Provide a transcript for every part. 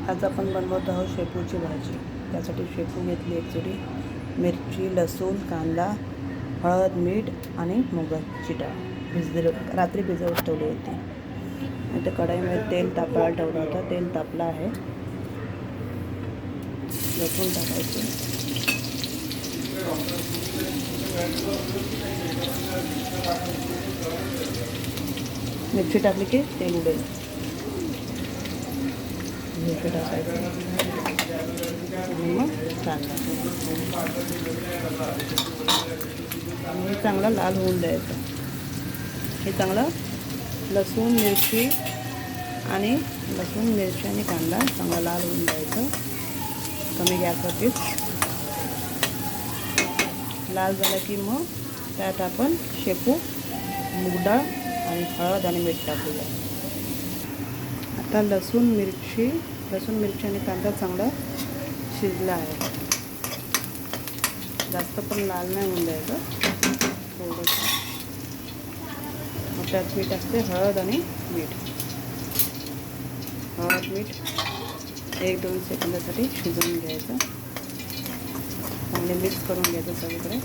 आज आपण बनवत आहोत शेपूची भाजी। त्यासाठी शेपू घेतली एक जुडी, मिरची, लसूण, कांदा, हळद, मीठ आणि मुगाची डाळ रात्री भिजवत ठेवली होती। आता कढईमध्ये तेल तापायला ठेवलं होतं। तेल तापलं आहे, लसूण टाकायचे, मिरची टाकली की तेल उडेल, मिरची टाकायचं आणि मग कांदा आणि हे चांगलं लाल होऊन द्यायचं। हे चांगलं लसूण मिरची आणि कांदा चांगला लाल होऊन द्यायचं। कमी गॅसवरती लाल झालं की मग त्यात आपण शेपू, मूग डाळ आणि हळद आणि मीठ टाकूया। आता लसूण मिरची आणि कांदा चांगला शिजला आहे। जास्त पण लाल नाही होऊन द्यायचं, थोडंसं। मग त्यात मीठ असते, हळद मीठ 1-2 सेकंदासाठी शिजवून घ्यायचं। चांगले मिक्स करून घ्यायचं सगळीकडे।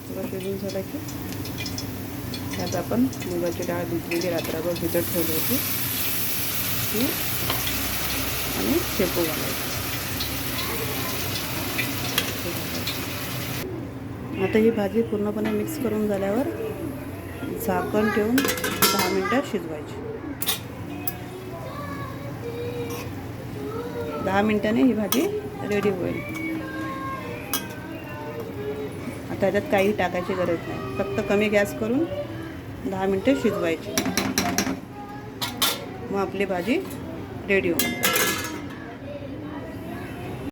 थोडं शिजून झालं की त्यात आपण मुगाची डाळ भिजलेली रात्रभर भिजत ठेवली होती ती आणि शेपू घालायचं। आता ही भाजी पूर्णपणे मिक्स करून झाल्यावर झाकण ठेवून 10 मिनिटं शिजवायची। 10 मिनिटांनी ही भाजी रेडी होईल। आता त्याच्यात काही टाकायची गरज नाही, फक्त कमी गॅस करून 10 मिनिटं शिजवायची, मग आपली भाजी रेडी होईल।